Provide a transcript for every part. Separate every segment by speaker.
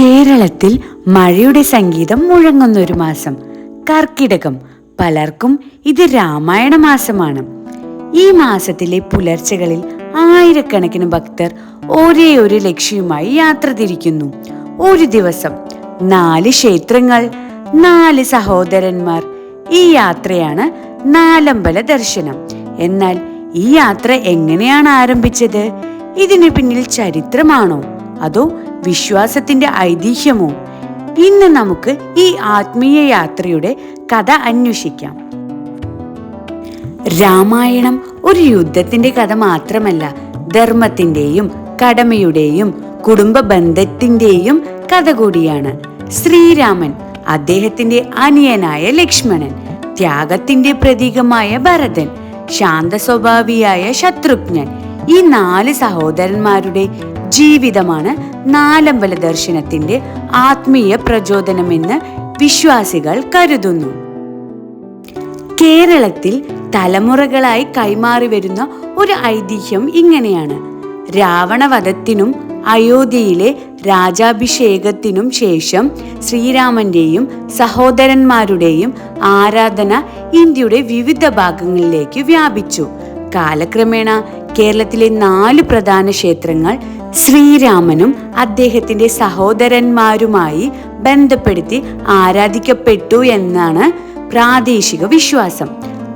Speaker 1: കേരളത്തിൽ മഴയുടെ സംഗീതം മുഴങ്ങുന്നൊരു മാസം കർക്കിടകം. പലർക്കും ഇത് രാമായണ മാസമാണ്. ഈ മാസത്തിലെ പുലർച്ചകളിൽ ആയിരക്കണക്കിന് ഭക്തർ ഒരേ ഒരു ലക്ഷ്യവുമായി യാത്ര തിരിക്കുന്നു. ഒരു ദിവസം 4 ക്ഷേത്രങ്ങൾ, 4 സഹോദരന്മാർ. ഈ യാത്രയാണ് നാലമ്പല ദർശനം. എന്നാൽ ഈ യാത്ര എങ്ങനെയാണ് ആരംഭിച്ചത്? ഇതിനു പിന്നിൽ ചരിത്രമാണോ അതോ വിശ്വാസത്തിന്റെ ഐതിഹ്യമോ? ഇന്ന് നമുക്ക് ഈ ആത്മീയ യാത്രയുടെ കഥ അന്വേഷിക്കാം. രാമായണം ഒരു യുദ്ധത്തിന്റെ കഥ മാത്രമല്ല, ധർമ്മത്തിന്റെയും കടമയുടെയും കുടുംബ ബന്ധത്തിന്റെയും കഥ കൂടിയാണ്. ശ്രീരാമൻ, അദ്ദേഹത്തിന്റെ അനിയനായ ലക്ഷ്മണൻ, ത്യാഗത്തിന്റെ പ്രതീകമായ ഭരതൻ, ശാന്ത സ്വഭാവിയായ ശത്രുഘ്നൻ, ഈ 4 സഹോദരന്മാരുടെ ജീവിതമാണ് നാലമ്പല ദർശനത്തിന്റെ ആത്മീയ പ്രചോദനമെന്ന് വിശ്വാസികൾ കരുതുന്നു. കേരളത്തിൽ തലമുറകളായി കൈമാറി വരുന്ന ഒരു ഐതിഹ്യം ഇങ്ങനെയാണ്. രാവണവധത്തിനും അയോധ്യയിലെ രാജാഭിഷേകത്തിനും ശേഷം ശ്രീരാമന്റെയും സഹോദരന്മാരുടെയും ആരാധന ഇന്ത്യയുടെ വിവിധ ഭാഗങ്ങളിലേക്ക് വ്യാപിച്ചു. കാലക്രമേണ കേരളത്തിലെ 4 പ്രധാന ക്ഷേത്രങ്ങൾ ശ്രീരാമനും അദ്ദേഹത്തിന്റെ സഹോദരന്മാരുമായി ബന്ധപ്പെടുത്തി ആരാധിക്കപ്പെട്ടു എന്നാണ് പ്രാദേശിക വിശ്വാസം.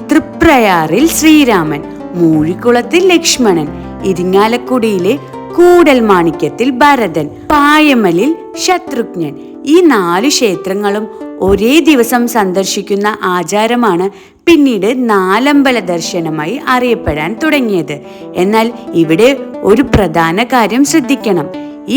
Speaker 1: തൃപ്രയാറിൽ ശ്രീരാമൻ, മൂഴിക്കുളത്തിൽ ലക്ഷ്മണൻ, ഇരിങ്ങാലക്കുടിയിലെ കൂടൽമാണിക്യത്തിൽ ഭരതൻ, പായമലിൽ ശത്രുഘ്നൻ. ഈ 4 ക്ഷേത്രങ്ങളും ഒരേ ദിവസം സന്ദർശിക്കുന്ന ആചാരമാണ് പിന്നീട് നാലമ്പല ദർശനമായി അറിയപ്പെടാൻ തുടങ്ങിയത്. എന്നാൽ ഇവിടെ ഒരു പ്രധാന കാര്യം ശ്രദ്ധിക്കണം.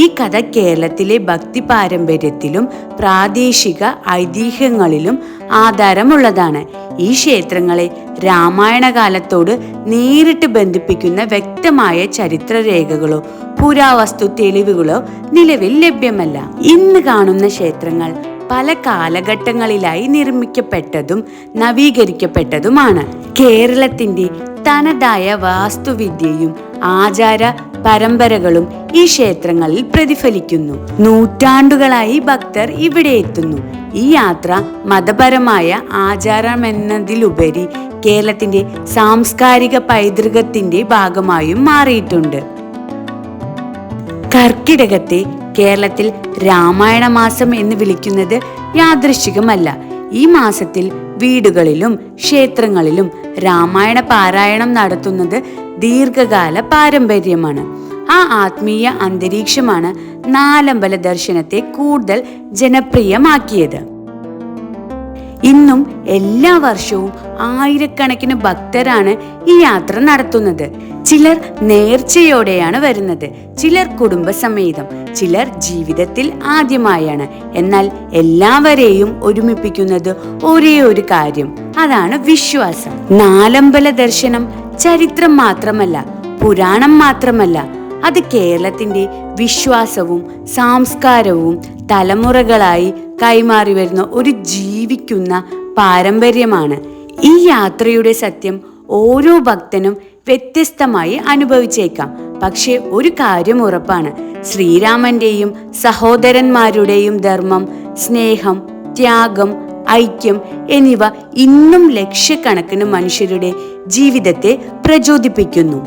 Speaker 1: ഈ കഥ കേരളത്തിലെ ഭക്തി പാരമ്പര്യത്തിലും പ്രാദേശിക ഐതിഹ്യങ്ങളിലും ആധാരമുള്ളതാണ്. ഈ ക്ഷേത്രങ്ങളെ രാമായണ കാലത്തോട് നേരിട്ട് ബന്ധിപ്പിക്കുന്ന വ്യക്തമായ ചരിത്രരേഖകളോ പുരാവസ്തു തെളിവുകളോ നിലവിൽ ലഭ്യമല്ല. ഇന്ന് കാണുന്ന ക്ഷേത്രങ്ങൾ പല കാലഘട്ടങ്ങളിലായി നിർമ്മിക്കപ്പെട്ടതും നവീകരിക്കപ്പെട്ടതുമാണ്. കേരളത്തിന്റെ തനതായ വാസ്തുവിദ്യയും ആചാര പരമ്പരകളും ഈ ക്ഷേത്രങ്ങളിൽ പ്രതിഫലിക്കുന്നു. നൂറ്റാണ്ടുകളായി ഭക്തർ ഇവിടെ എത്തുന്നു. ഈ യാത്ര മതപരമായ ആചാരമെന്നതിലുപരി കേരളത്തിന്റെ സാംസ്കാരിക പൈതൃകത്തിന്റെ ഭാഗമായും മാറിയിട്ടുണ്ട്. കർക്കിടകത്തെ കേരളത്തിൽ രാമായണ മാസം എന്ന് വിളിക്കുന്നത് യാദൃശ്ചികമല്ല. ഈ മാസത്തിൽ വീടുകളിലും ക്ഷേത്രങ്ങളിലും രാമായണ പാരായണം നടത്തുന്നത് ദീർഘകാല പാരമ്പര്യമാണ്. ആ ആത്മീയ അന്തരീക്ഷമാണ് നാലമ്പല ദർശനത്തെ കൂടുതൽ ജനപ്രിയമാക്കിയത്. ഇന്നും എല്ലാ വർഷവും ആയിരക്കണക്കിന് ഭക്തരാണ് ഈ യാത്ര നടത്തുന്നത്. ചിലർ നേർച്ചയോടെയാണ് വരുന്നത്, ചിലർ കുടുംബസമേതം, ചിലർ ജീവിതത്തിൽ ആദ്യമായാണ്. എന്നാൽ എല്ലാവരെയും ഒരുമിപ്പിക്കുന്നത് ഒരേ ഒരു കാര്യം, അതാണ് വിശ്വാസം. നാലമ്പല ദർശനം ചരിത്രം മാത്രമല്ല, പുരാണം മാത്രമല്ല, അത് കേരളത്തിന്റെ വിശ്വാസവും സംസ്കാരവും തലമുറകളായി കൈമാറി വരുന്ന ഒരു ജീവിക്കുന്ന പാരമ്പര്യമാണ്. ഈ യാത്രയുടെ സത്യം ഓരോ ഭക്തനും വ്യത്യസ്തമായി അനുഭവിച്ചേക്കാം. പക്ഷെ ഒരു കാര്യം ഉറപ്പാണ്, ശ്രീരാമന്റെയും സഹോദരന്മാരുടെയും ധർമ്മം, സ്നേഹം, ത്യാഗം, ഐക്യം എന്നിവ ഇന്നും ലക്ഷക്കണക്കിന് മനുഷ്യരുടെ ജീവിതത്തെ പ്രചോദിപ്പിക്കുന്നു.